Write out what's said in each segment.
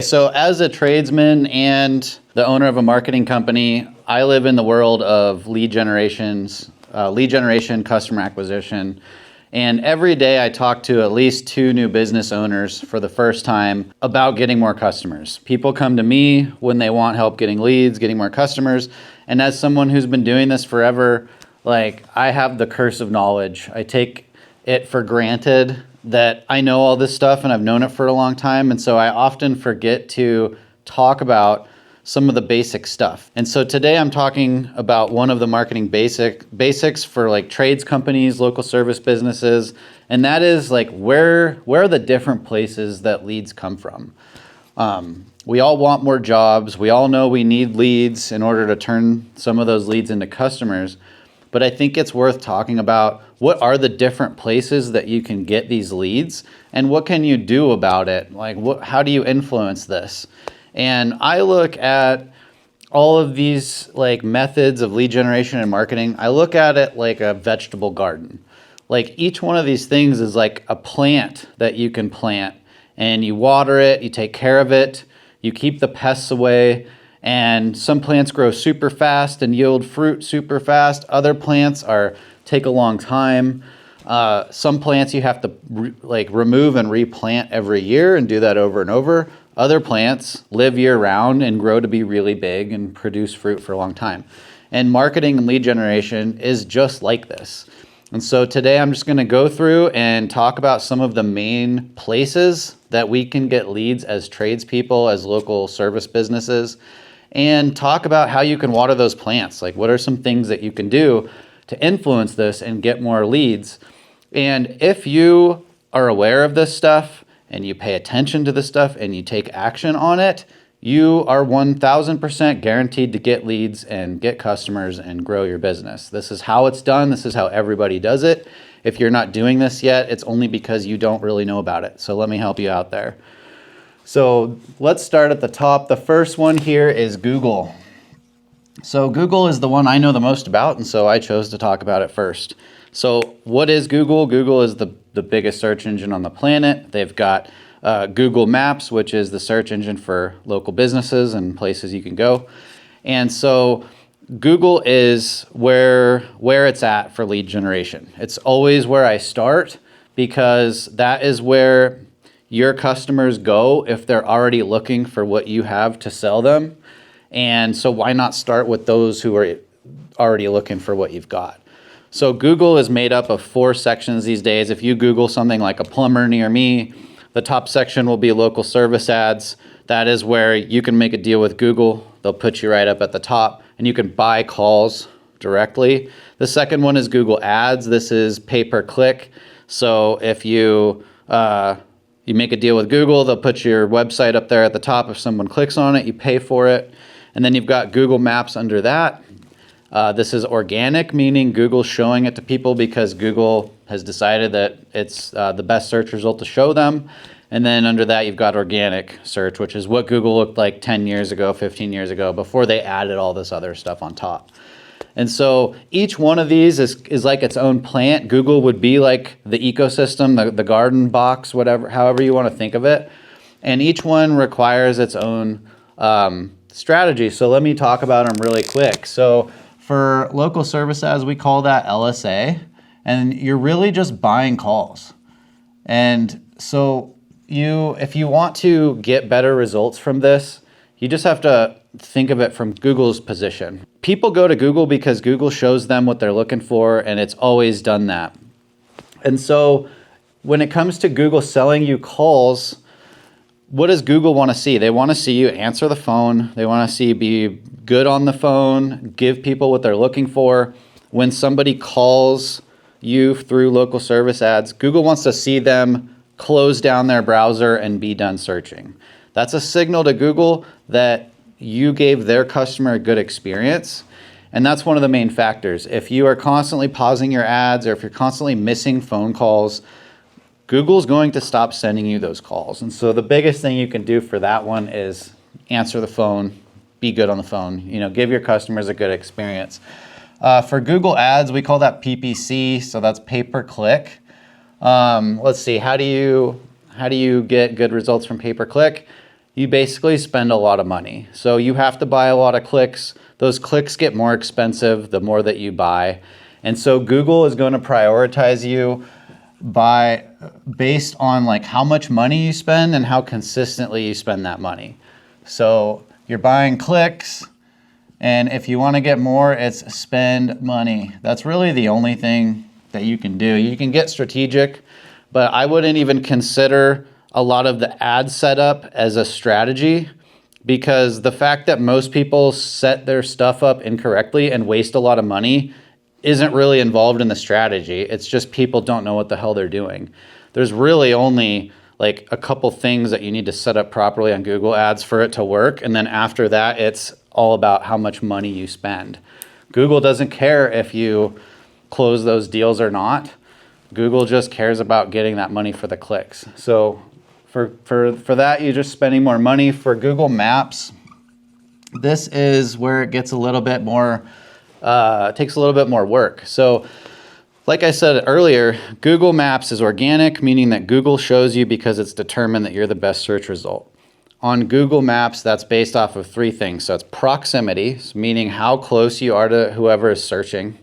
so as a tradesman and the owner of a marketing company, I live in the world of lead generation, customer acquisition. And every day I talk to at least 2 new business owners for the first time about getting more customers. People come to me when they want help getting leads, getting more customers. And as someone who's been doing this forever, like, I have the curse of knowledge. I take it for granted that I know all this stuff and I've known it for a long time. And so I often forget to talk about some of the basic stuff. And so today I'm talking about one of the marketing basics for like trades companies, local service businesses, and that is like where are the different places that leads come from. We all want more jobs. We all know we need leads in order to turn some of those leads into customers. But I think it's worth talking about what are the different places that you can get these leads and what can you do about it? Like, how do you influence this? And I look at all of these like methods of lead generation and marketing. I look at it like a vegetable garden. Like, each one of these things is like a plant that you can plant, and you water it, you take care of it, you keep the pests away, and some plants grow super fast and yield fruit super fast. Other plants take a long time. Some plants you have to remove and replant every year and do that over and over. Other plants live year round and grow to be really big and produce fruit for a long time. And marketing and lead generation is just like this. And so today I'm just going to go through and talk about some of the main places that we can get leads as tradespeople, as local service businesses, and talk about how you can water those plants. Like, what are some things that you can do to influence this and get more leads? And if you are aware of this stuff and you pay attention to this stuff and you take action on it, you are 1000% guaranteed to get leads and get customers and grow your business. This is how it's done. This is how everybody does it. If you're not doing this yet, it's only because you don't really know about it. So let me help you out there. So let's start at the top. The first one here is Google. So Google is the one I know the most about, and so I chose to talk about it first. So what is Google? Google is the biggest search engine on the planet. They've got Google Maps, which is the search engine for local businesses and places you can go. And so Google is where it's at for lead generation. It's always where I start, because that is where your customers go if they're already looking for what you have to sell them. And so why not start with those who are already looking for what you've got? So Google is made up of 4 sections these days. If you Google something like a plumber near me, the top section will be local service ads. That is where you can make a deal with Google. They'll put you right up at the top, and you can buy calls directly. The second one is Google Ads. This is pay-per-click. So if you make a deal with Google, they'll put your website up there at the top. If someone clicks on it, you pay for it. And then you've got Google Maps under that. This is organic, meaning Google's showing it to people because Google has decided that it's the best search result to show them. And then under that, you've got organic search, which is what Google looked like 10 years ago, 15 years ago, before they added all this other stuff on top. And so each one of these is like its own plant. Google would be like the ecosystem, the garden box, whatever, however you want to think of it. And each one requires its own strategy. So let me talk about them really quick. So for local service ads, we call that LSA, and you're really just buying calls. And so if you want to get better results from this, you just have to think of it from Google's position. People go to Google because Google shows them what they're looking for, and it's always done that. And so when it comes to Google selling you calls, what does Google want to see? They want to see you answer the phone. They want to see you be good on the phone, give people what they're looking for. When somebody calls you through local service ads, Google wants to see them close down their browser and be done searching. That's a signal to Google that you gave their customer a good experience. And that's one of the main factors. If you are constantly pausing your ads, or if you're constantly missing phone calls, Google's going to stop sending you those calls. And so the biggest thing you can do for that one is answer the phone, be good on the phone, give your customers a good experience. For Google Ads, we call that PPC, so that's pay-per-click. Let's see, how do you get good results from pay-per-click? you basically spend a lot of money. So you have to buy a lot of clicks. Those clicks get more expensive the more that you buy. And so Google is going to prioritize you based on like how much money you spend and how consistently you spend that money. So you're buying clicks, and if you want to get more, it's spend money. That's really the only thing that you can do. You can get strategic, but I wouldn't even consider a lot of the ad setup as a strategy, because the fact that most people set their stuff up incorrectly and waste a lot of money isn't really involved in the strategy. It's just people don't know what the hell they're doing. There's really only like a couple things that you need to set up properly on Google Ads for it to work. And then after that, it's all about how much money you spend. Google doesn't care if you close those deals or not. Google just cares about getting that money for the clicks. So for that, you're just spending more money. For Google Maps, this is where it gets a little bit more, takes a little bit more work. So like I said earlier, Google Maps is organic, meaning that Google shows you because it's determined that you're the best search result. On Google Maps, that's based off of three things. So it's proximity, meaning how close you are to whoever is searching.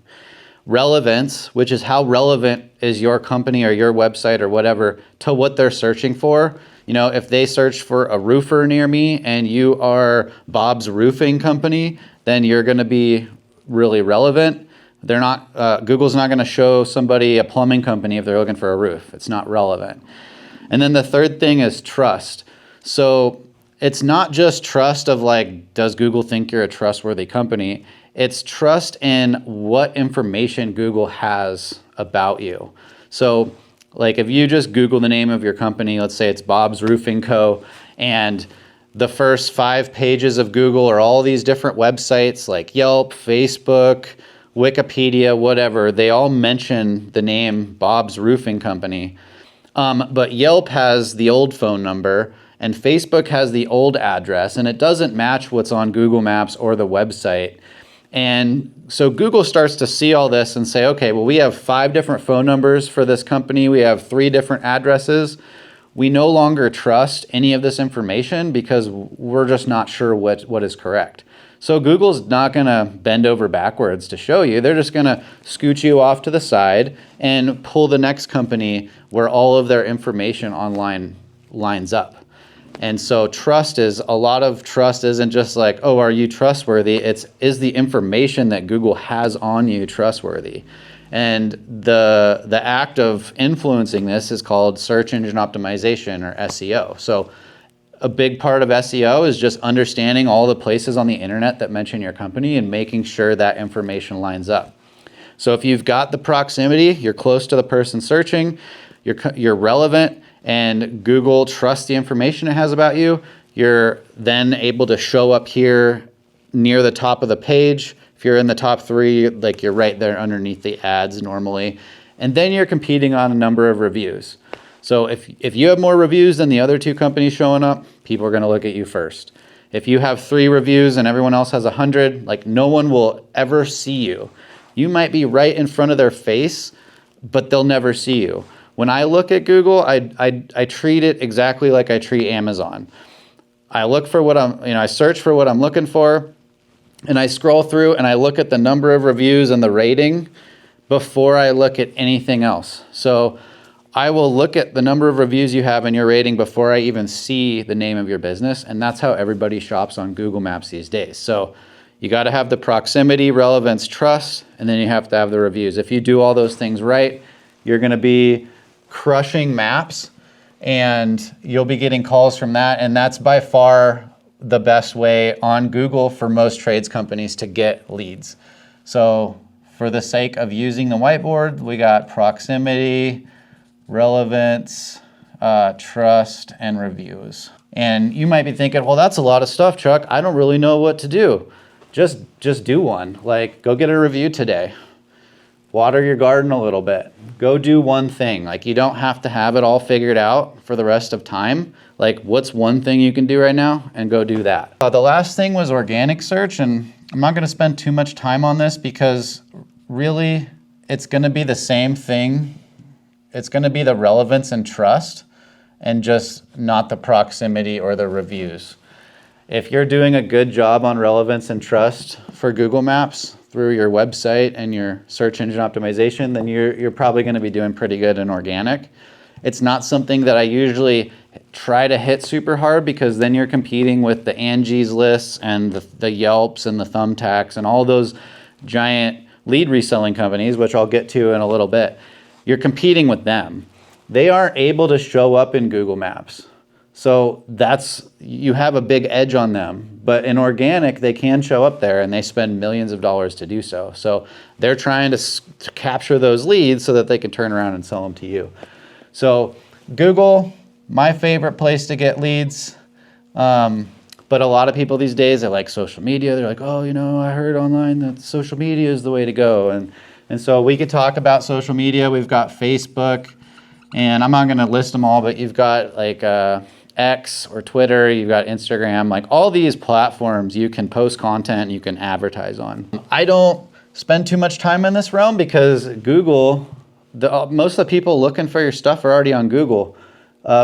Relevance, which is how relevant is your company or your website or whatever to what they're searching for. You know, if they search for a roofer near me and you are Bob's Roofing Company, then you're going to be really relevant. They're not, Google's not going to show somebody a plumbing company if they're looking for a roof. It's not relevant. And then the third thing is trust. So it's not just trust of like, does Google think you're a trustworthy company? It's trust in what information Google has about you. So like if you just Google the name of your company, let's say it's Bob's Roofing Co., and the first 5 pages of Google are all these different websites like Yelp, Facebook, Wikipedia, whatever, they all mention the name Bob's Roofing Company. But Yelp has the old phone number and Facebook has the old address, and it doesn't match what's on Google Maps or the website. And so Google starts to see all this and say, okay, well, we have 5 different phone numbers for this company. We have 3 different addresses. We no longer trust any of this information because we're just not sure what is correct. So Google's not going to bend over backwards to show you. They're just going to scoot you off to the side and pull the next company where all of their information online lines up. And so a lot of trust isn't just like, oh, are you trustworthy? Is the information that Google has on you trustworthy? And the act of influencing this is called search engine optimization, or SEO. So a big part of SEO is just understanding all the places on the internet that mention your company and making sure that information lines up. So if you've got the proximity, you're close to the person searching, you're relevant, and Google trusts the information it has about you, you're then able to show up here near the top of the page. If you're in the top 3, like you're right there underneath the ads normally. And then you're competing on a number of reviews. So if you have more reviews than the other 2 companies showing up, people are going to look at you first. If you have 3 reviews and everyone else has 100, like no one will ever see you. You might be right in front of their face, but they'll never see you. When I look at Google, I treat it exactly like I treat Amazon. I look for I search for what I'm looking for, and I scroll through and I look at the number of reviews and the rating before I look at anything else. So I will look at the number of reviews you have and your rating before I even see the name of your business, and that's how everybody shops on Google Maps these days. So you got to have the proximity, relevance, trust, and then you have to have the reviews. If you do all those things right, you're going to be crushing maps, and you'll be getting calls from that. And that's by far the best way on Google for most trades companies to get leads. So for the sake of using the whiteboard, we got proximity, relevance, trust, and reviews. And you might be thinking, well, that's a lot of stuff, Chuck. I don't really know what to do. Just do one. Like, go get a review today. Water your garden a little bit. Go do one thing. Like, you don't have to have it all figured out for the rest of time. Like, what's one thing you can do right now? And go do that. The last thing was organic search, and I'm not going to spend too much time on this because really it's going to be the same thing. It's going to be the relevance and trust. and just not the proximity or the reviews. If you're doing a good job on relevance and trust for Google Maps through your website and your search engine optimization, then you're probably going to be doing pretty good in organic. It's not something that I usually try to hit super hard, because then you're competing with the Angie's lists and the Yelps and the Thumbtacks and all those giant lead reselling companies, which I'll get to in a little bit. You're competing with them. They aren't able to show up in Google Maps. So you have a big edge on them. But in organic, they can show up there, and they spend millions of dollars to do so. So they're trying to capture those leads so that they can turn around and sell them to you. So Google, my favorite place to get leads. But a lot of people these days, they like social media. They're like, oh, I heard online that social media is the way to go. And so we could talk about social media. We've got Facebook, and I'm not going to list them all, but you've got like X or Twitter, you've got Instagram, like all these platforms you can post content, you can advertise on. I don't spend too much time in this realm because Google, most of the people looking for your stuff are already on Google.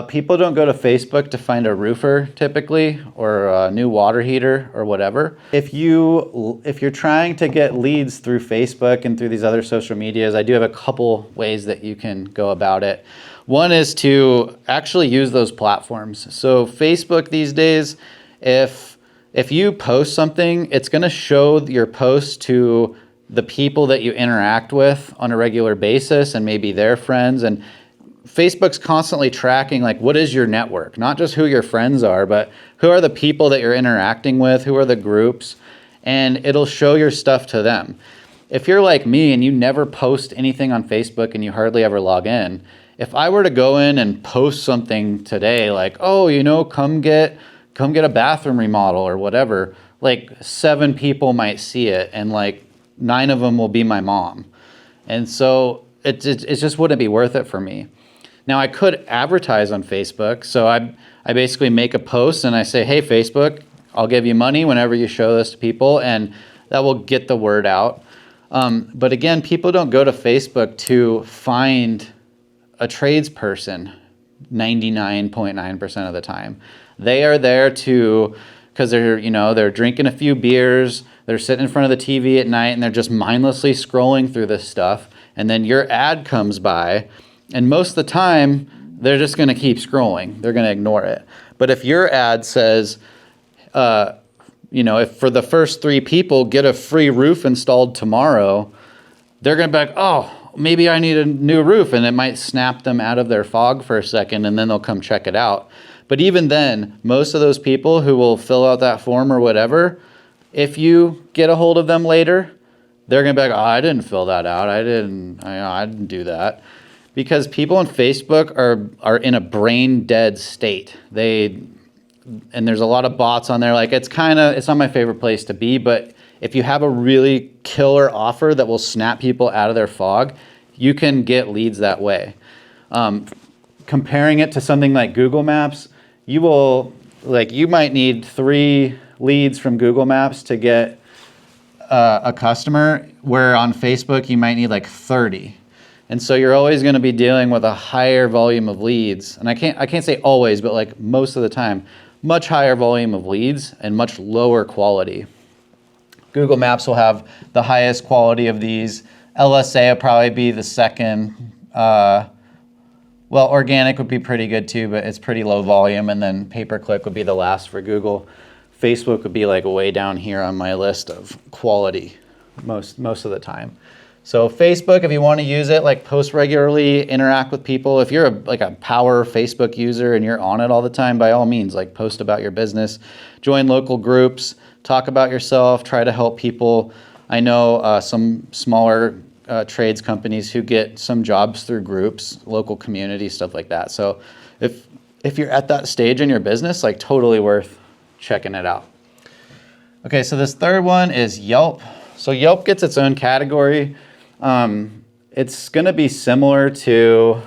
People don't go to Facebook to find a roofer typically, or a new water heater or whatever. If you're trying to get leads through Facebook and through these other social medias, I do have a couple ways that you can go about it. One is to actually use those platforms. So Facebook these days, if you post something, it's going to show your post to the people that you interact with on a regular basis and maybe their friends. And Facebook's constantly tracking, like, what is your network? Not just who your friends are, but who are the people that you're interacting with? Who are the groups? And it'll show your stuff to them. If you're like me and you never post anything on Facebook and you hardly ever log in, if I were to go in and post something today, like, oh, come get a bathroom remodel or whatever, like 7 people might see it, and like 9 of them will be my mom. And so it just wouldn't be worth it for me. Now, I could advertise on Facebook. So I basically make a post and I say, hey, Facebook, I'll give you money whenever you show this to people, and that will get the word out. But again, people don't go to Facebook to find a tradesperson 99.9% of the time. They are there because they're drinking a few beers, they're sitting in front of the TV at night, and they're just mindlessly scrolling through this stuff. And then your ad comes by, and most of the time, they're just going to keep scrolling. They're going to ignore it. But if your ad says, if for the first 3 people get a free roof installed tomorrow, they're going to be like, oh, maybe I need a new roof. And it might snap them out of their fog for a second, and then they'll come check it out. But even then, most of those people who will fill out that form or whatever, if you get a hold of them later, they're going to be like, oh, I didn't fill that out. I didn't do that. Because people on Facebook are in a brain dead state. And there's a lot of bots on there. Like, it's not my favorite place to be, but if you have a really killer offer that will snap people out of their fog, you can get leads that way. Comparing it to something like Google Maps, you might need 3 leads from Google Maps to get a customer, where on Facebook you might need like 30. And so you're always going to be dealing with a higher volume of leads. And I can't say always, but like most of the time, much higher volume of leads and much lower quality. Google Maps will have the highest quality of these. LSA will probably be the second. Organic would be pretty good too, but it's pretty low volume. And then pay-per-click would be the last for Google. Facebook would be like way down here on my list of quality most of the time. So Facebook, if you want to use it, like post regularly, interact with people. If you're a power Facebook user and you're on it all the time, by all means, like post about your business, join local groups, talk about yourself, try to help people. I know some smaller trades companies who get some jobs through groups, local community, stuff like that. So if you're at that stage in your business, like totally worth checking it out. Okay, so this third one is Yelp. So Yelp gets its own category. It's going to be similar to,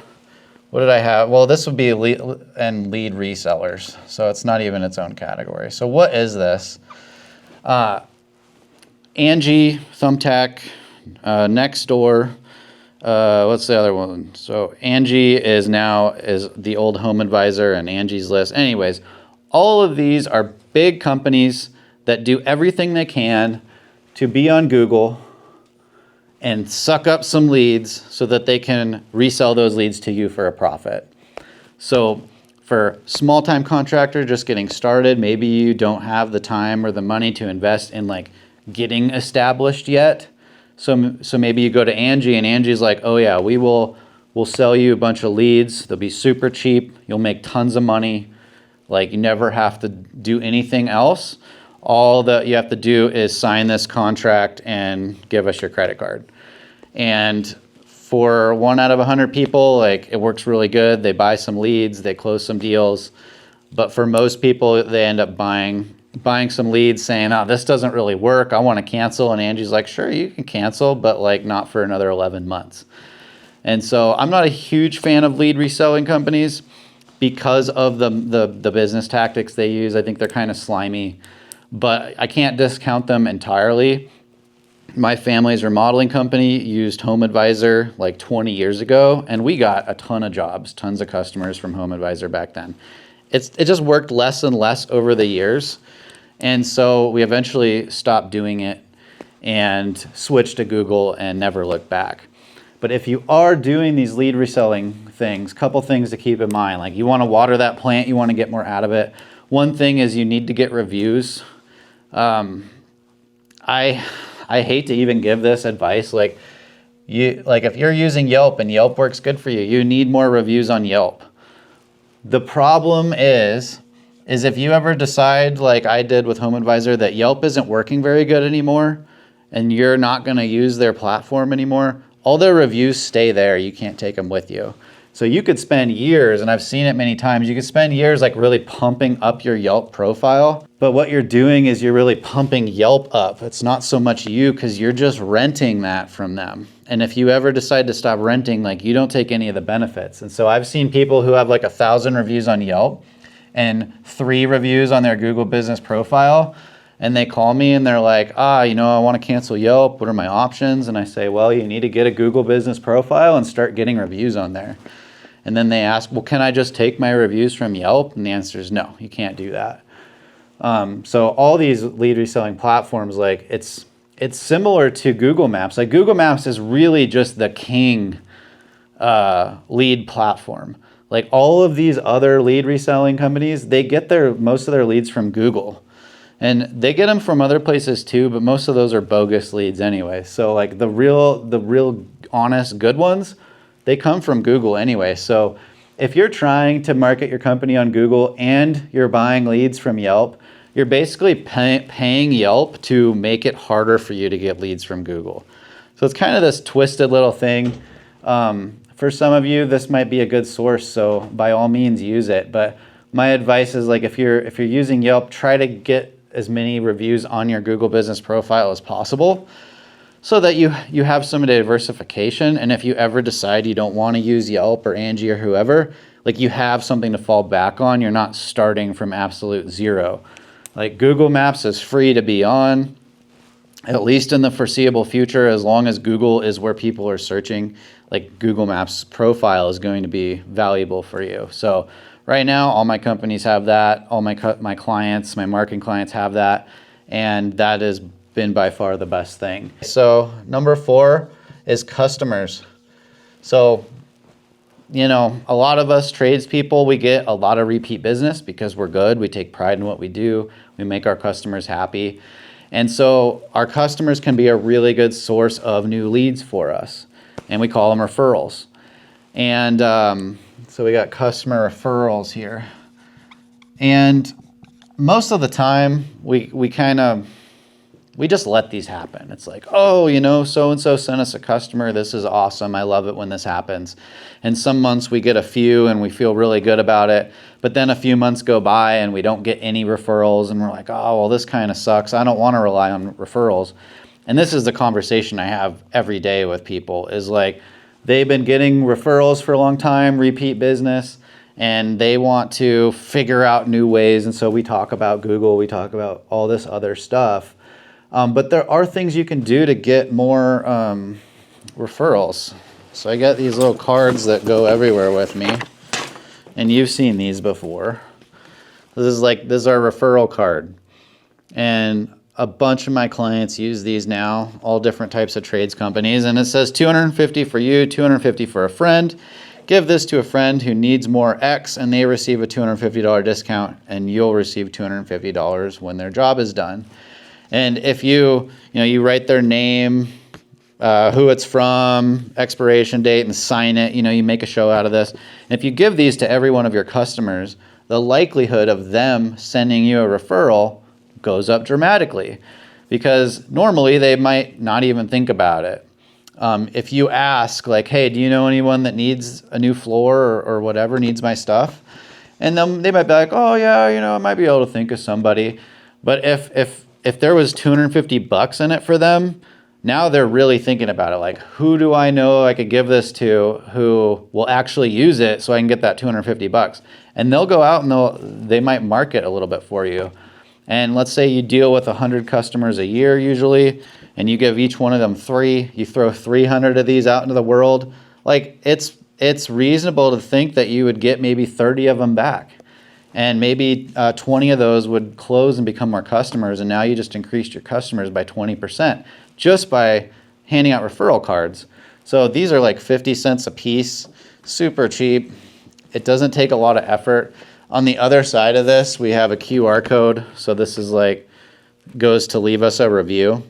what did I have? Well, this would be lead resellers. So it's not even its own category. So what is this? Angie, Thumbtack, Nextdoor, What's the other one? So Angie is the old Home Advisor and Angie's List. Anyways, all of these are big companies that do everything they can to be on Google and suck up some leads so that they can resell those leads to you for a profit. So for small-time contractor just getting started, maybe you don't have the time or the money to invest in like getting established yet. So maybe you go to Angie and Angie's like, oh yeah, we'll sell you a bunch of leads. They'll be super cheap. You'll make tons of money. Like you never have to do anything else. All that you have to do is sign this contract and give us your credit card. And for 1 out of 100 people, like it works really good. They buy some leads, they close some deals. But for most people, they end up buying some leads saying, oh, this doesn't really work. I want to cancel. And Angie's like, sure, you can cancel, but like not for another 11 months. And so I'm not a huge fan of lead reselling companies because of the business tactics they use. I think they're kind of slimy, but I can't discount them entirely. My family's remodeling company used Home Advisor like 20 years ago, and we got a ton of jobs, tons of customers from Home Advisor back then. It just worked less and less over the years. And so we eventually stopped doing it and switched to Google and never looked back. But if you are doing these lead reselling things, couple things to keep in mind. Like you want to water that plant, you want to get more out of it. One thing is you need to get reviews. I hate to even give this advice. Like if you're using Yelp and Yelp works good for you, you need more reviews on Yelp. The problem is if you ever decide, like I did with Home Advisor, that Yelp isn't working very good anymore and you're not going to use their platform anymore, all their reviews stay there. You can't take them with you. So you could spend years, and I've seen it many times, you could spend years like really pumping up your Yelp profile. But what you're doing is you're really pumping Yelp up. It's not so much you because you're just renting that from them. And if you ever decide to stop renting, like you don't take any of the benefits. And so I've seen people who have like 1,000 reviews on Yelp and 3 reviews on their Google business profile. And they call me and they're like, I want to cancel Yelp. What are my options? And I say, well, you need to get a Google business profile and start getting reviews on there. And then they ask, well, can I just take my reviews from Yelp? And the answer is no, you can't do that. So all these lead reselling platforms, like it's similar to Google Maps. Like Google Maps is really just the king lead platform. Like all of these other lead reselling companies, they get most of their leads from Google. And they get them from other places too, but most of those are bogus leads anyway. So like the real honest good ones, they come from Google anyway. So if you're trying to market your company on Google and you're buying leads from Yelp, you're basically paying Yelp to make it harder for you to get leads from Google. So it's kind of this twisted little thing. For some of you, this might be a good source, so by all means use it. But my advice is like if you're using Yelp, try to get as many reviews on your Google business profile as possible, so that you have some diversification. And if you ever decide you don't want to use Yelp or Angie or whoever, like you have something to fall back on. You're not starting from absolute zero. Like Google Maps is free to be on, at least in the foreseeable future, as long as Google is where people are searching. Like Google Maps profile is going to be valuable for you. So right now, all my companies have that. All my clients, my marketing clients have that. And that has been by far the best thing. So number 4 is customers. So, a lot of us tradespeople, we get a lot of repeat business because we're good. We take pride in what we do. We make our customers happy. And so our customers can be a really good source of new leads for us. And we call them referrals. And so we got customer referrals here. And most of the time, we just let these happen. It's like, so-and-so sent us a customer. This is awesome. I love it when this happens. And some months we get a few and we feel really good about it. But then a few months go by and we don't get any referrals. And we're like, this kind of sucks. I don't want to rely on referrals. And this is the conversation I have every day with people is like, they've been getting referrals for a long time, repeat business, and they want to figure out new ways. And so we talk about Google, we talk about all this other stuff. But there are things you can do to get more referrals. So I got these little cards that go everywhere with me, and you've seen these before. This is our referral card, and a bunch of my clients use these now, all different types of trades companies, and it says 250 for you, 250 for a friend. Give this to a friend who needs more X, and they receive a $250 discount, and you'll receive $250 when their job is done. And if you write their name, who it's from, expiration date, and sign it, you make a show out of this. And if you give these to every one of your customers, the likelihood of them sending you a referral goes up dramatically, because normally they might not even think about it. If you ask, like, hey, do you know anyone that needs a new floor or whatever, needs my stuff? And then they might be like, oh yeah, I might be able to think of somebody. But if there was $250 in it for them, now they're really thinking about it. Like, who do I know I could give this to who will actually use it so I can get that $250? And they'll go out and they might market a little bit for you. And let's say you deal with 100 customers a year usually, and you give each one of them 3, you throw 300 of these out into the world. Like, it's reasonable to think that you would get maybe 30 of them back. And maybe 20 of those would close and become more customers, and now you just increased your customers by 20% just by handing out referral cards. So these are like 50 cents a piece, super cheap. It doesn't take a lot of effort. On the other side of this, we have a QR code. So this is goes to leave us a review.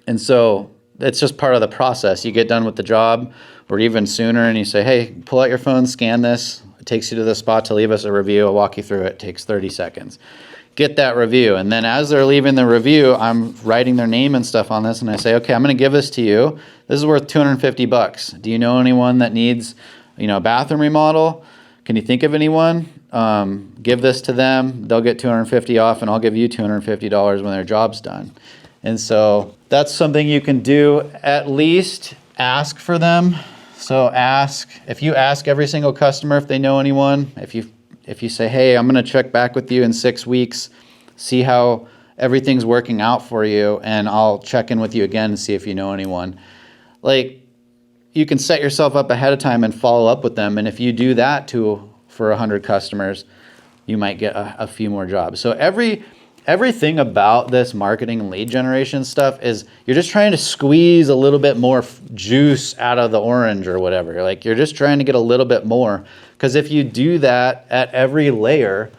And so it's just part of the process. You get done with the job, or even sooner, and you say, hey, pull out your phone, scan this. It takes you to the spot to leave us a review. I'll walk you through it. It takes 30 seconds. Get that review. And then as they're leaving the review, I'm writing their name and stuff on this, and I say, okay, I'm going to give this to you. This is worth $250. Do you know anyone that needs, a bathroom remodel? Can you think of anyone? Give this to them. They'll get $250 off, and I'll give you $250 when their job's done. And so that's something you can do. At least ask for them. So if you ask every single customer if they know anyone, if you say, hey, I'm going to check back with you in 6 weeks, see how everything's working out for you, and I'll check in with you again and see if you know anyone. You can set yourself up ahead of time and follow up with them. And if you do that for 100 customers, you might get a few more jobs. So everything about this marketing and lead generation stuff is you're just trying to squeeze a little bit more juice out of the orange or whatever. You're just trying to get a little bit more, because if you do that at every layer,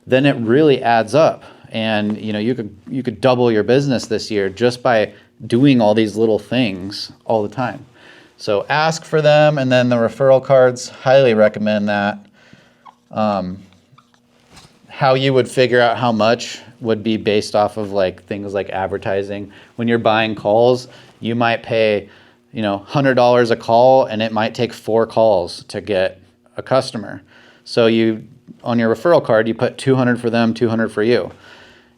then it really adds up. And you could double your business this year just by doing all these little things all the time. So ask for them, and then the referral cards, highly recommend that. How you would figure out how much would be based off of things like advertising. When you're buying calls, you might pay, $100 a call, and it might take 4 calls to get a customer. So on your referral card, you put 200 for them, 200 for you.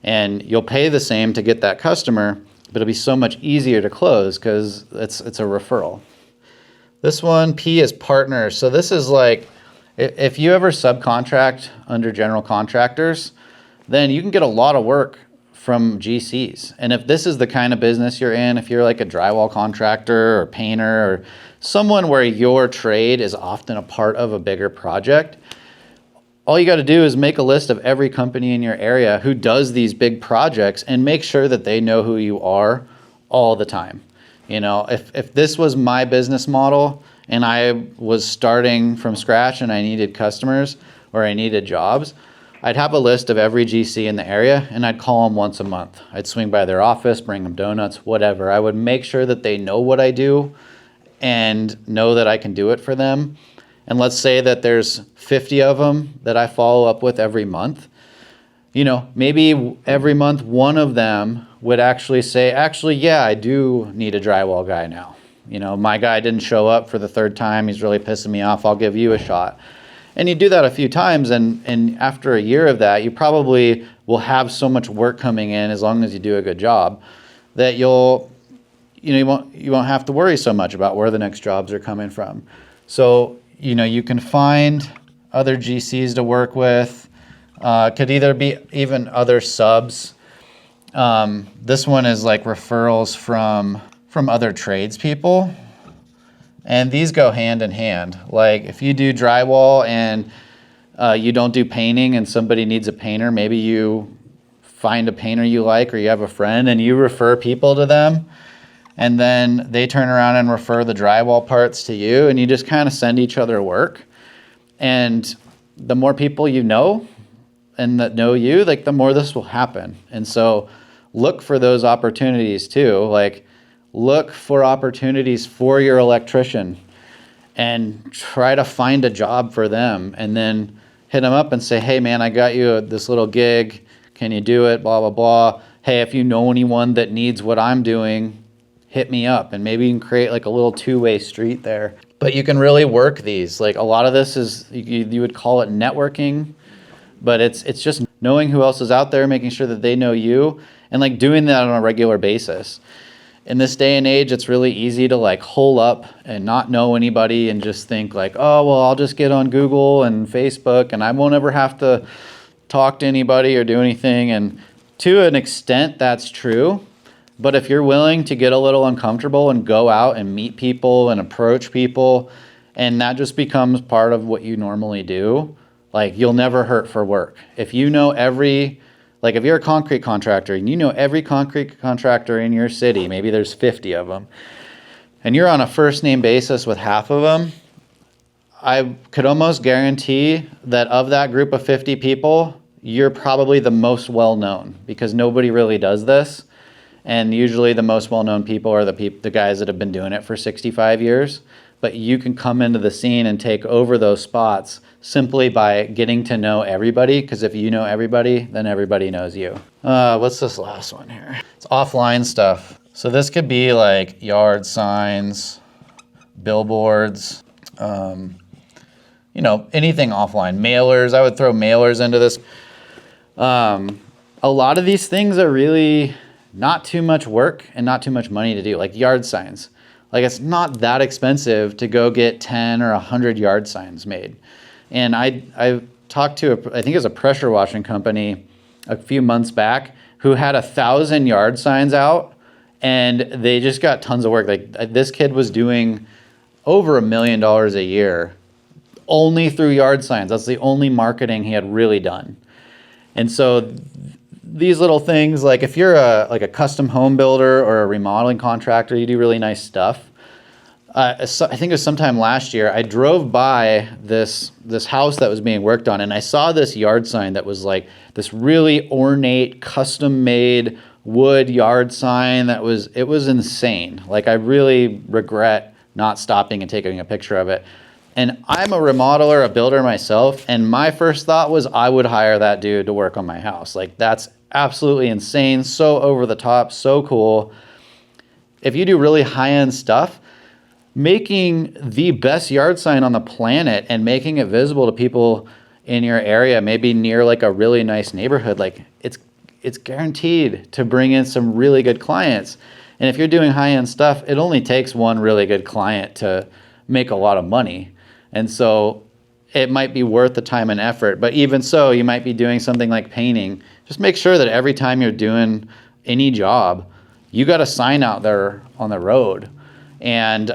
And you'll pay the same to get that customer, but it'll be so much easier to close because it's a referral. This one, P, is partners. So this is if you ever subcontract under general contractors, then you can get a lot of work from GCs. And if this is the kind of business you're in, if you're like a drywall contractor or painter or someone where your trade is often a part of a bigger project, all you got to do is make a list of every company in your area who does these big projects and make sure that they know who you are all the time. If this was my business model and I was starting from scratch and I needed customers or I needed jobs, I'd have a list of every GC in the area, and I'd call them once a month. I'd swing by their office, bring them donuts, whatever. I would make sure that they know what I do and know that I can do it for them. And let's say that there's 50 of them that I follow up with every month. Maybe every month one of them would actually say, yeah, I do need a drywall guy now. My guy didn't show up for the 3rd time. He's really pissing me off. I'll give you a shot. And you do that a few times, and after a year of that, you probably will have so much work coming in, as long as you do a good job, that you won't have to worry so much about where the next jobs are coming from. So you can find other GCs to work with. Could either be even other subs. This one is referrals from other tradespeople. And these go hand in hand. Like if you do drywall and you don't do painting and somebody needs a painter, maybe you find a painter you like, or you have a friend and you refer people to them, and then they turn around and refer the drywall parts to you, and you just kind of send each other work. And the more people you know and that know you, like the more this will happen. And so look for those opportunities too. Like look for opportunities for your electrician and try to find a job for them, and then hit them up and say, hey man, I got you this little gig. Can you do it? Blah, blah, blah. Hey, if you know anyone that needs what I'm doing, hit me up. And maybe you can create like a little two-way street there. But you can really work these. Like a lot of this is, you would call it networking, but it's just knowing who else is out there, making sure that they know you, and like doing that on a regular basis. In this day and age, it's really easy to like hole up and not know anybody and just think like, oh, well, I'll just get on Google and Facebook and I won't ever have to talk to anybody or do anything. And to an extent, that's true. But if you're willing to get a little uncomfortable and go out and meet people and approach people, and that just becomes part of what you normally do, like you'll never hurt for work. If you know like if you're a concrete contractor and you know every concrete contractor in your city, maybe there's 50 of them, and you're on a first name basis with half of them, I could almost guarantee that of that group of 50 people, you're probably the most well-known, because nobody really does this. And usually the most well-known people are the guys that have been doing it for 65 years. But you can come into the scene and take over those spots simply by getting to know everybody, because if you know everybody, then everybody knows you. What's this last one here? It's offline stuff. So this could be like yard signs, billboards, anything offline. Mailers, I would throw mailers into this. A lot of these things are really not too much work and not too much money to do, like yard signs. Like it's not that expensive to go get 10 or 100 yard signs made. And I talked to, I think it was a pressure washing company a few months back who had 1,000 yard signs out, and they just got tons of work. Like this kid was doing over $1 million a year only through yard signs. That's the only marketing he had really done. And so these little things, like if you're a custom home builder or a remodeling contractor, you do really nice stuff. I think it was sometime last year, I drove by this house that was being worked on, and I saw this yard sign that was like this really ornate, custom-made wood yard sign it was insane. Like I really regret not stopping and taking a picture of it. And I'm a remodeler, a builder myself, and my first thought was I would hire that dude to work on my house. Like that's absolutely insane, so over the top, so cool. If you do really high-end stuff, making the best yard sign on the planet and making it visible to people in your area, maybe near like a really nice neighborhood, like it's guaranteed to bring in some really good clients. And if you're doing high-end stuff, it only takes one really good client to make a lot of money. And so it might be worth the time and effort. But even so, you might be doing something like painting. Just make sure that every time you're doing any job, you got a sign out there on the road. And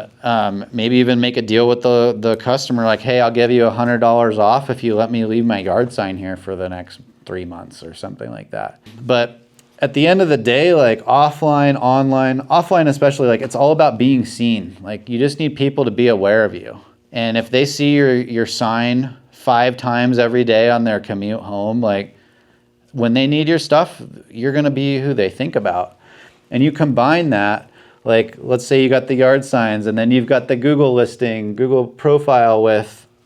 maybe even make a deal with the customer, like, hey, I'll give you $100 off if you let me leave my yard sign here for the next 3 months or something like that. But at the end of the day, like offline, online, offline especially, like it's all about being seen. Like you just need people to be aware of you. And if they see your sign 5 times every day on their commute home, like when they need your stuff, you're going to be who they think about. And you combine that, like let's say you got the yard signs and then you've got the Google listing, Google profile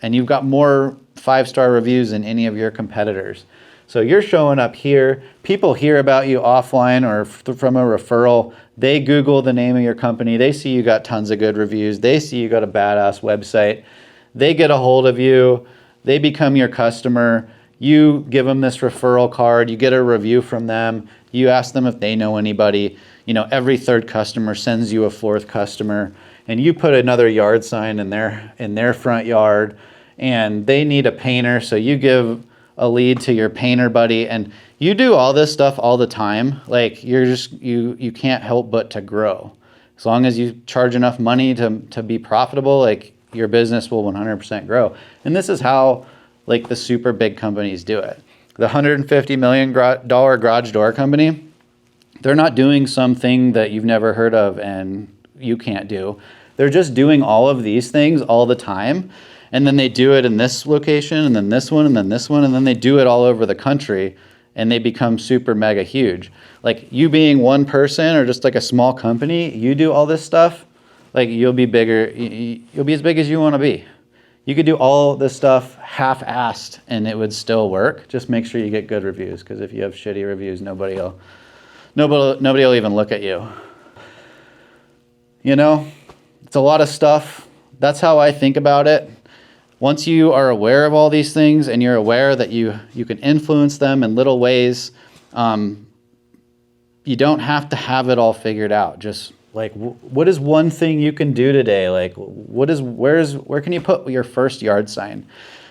and you've got more 5-star reviews than any of your competitors. So you're showing up here, people hear about you offline or from a referral, they Google the name of your company, they see you got tons of good reviews, they see you got a badass website, they get a hold of you, they become your customer, you give them this referral card, you get a review from them, you ask them if they know anybody, every 3rd customer sends you a 4th customer, and you put another yard sign in their front yard, and they need a painter, so you give a lead to your painter buddy, and you do all this stuff all the time. Like you can't help but to grow. As long as you charge enough money to be profitable, like your business will 100% grow. And this is how like the super big companies do it. The $150 million garage door company, they're not doing something that you've never heard of and you can't do. They're just doing all of these things all the time. And then they do it in this location and then this one and then this one. And then they do it all over the country and they become super mega huge. Like you being one person or just like a small company, you do all this stuff, like you'll be bigger. You'll be as big as you want to be. You could do all this stuff half-assed and it would still work. Just make sure you get good reviews, because if you have shitty reviews, nobody will even look at you. You know, it's a lot of stuff. That's how I think about it. Once you are aware of all these things and you're aware that you can influence them in little ways, you don't have to have it all figured out. Just like, what is one thing you can do today? Like, where can you put your first yard sign?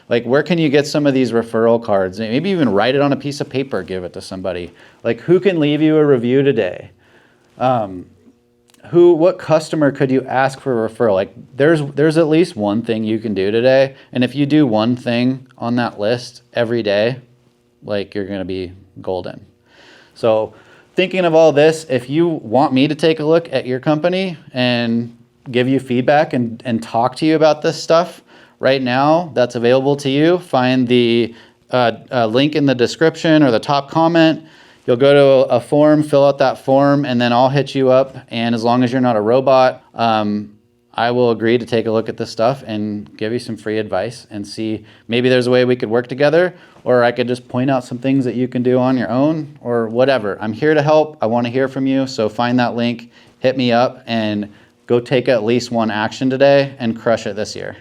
Like, where can you get some of these referral cards? Maybe even write it on a piece of paper, give it to somebody. Like, who can leave you a review today? What customer could you ask for a referral? Like, there's at least one thing you can do today. And if you do one thing on that list every day, like, you're going to be golden. So thinking of all this, if you want me to take a look at your company and give you feedback and talk to you about this stuff right now, that's available to you. Find the link in the description or the top comment. You'll go to a form, fill out that form, and then I'll hit you up. And as long as you're not a robot, I will agree to take a look at this stuff and give you some free advice and see maybe there's a way we could work together, or I could just point out some things that you can do on your own or whatever. I'm here to help. I want to hear from you. So find that link, hit me up, and go take at least one action today and crush it this year.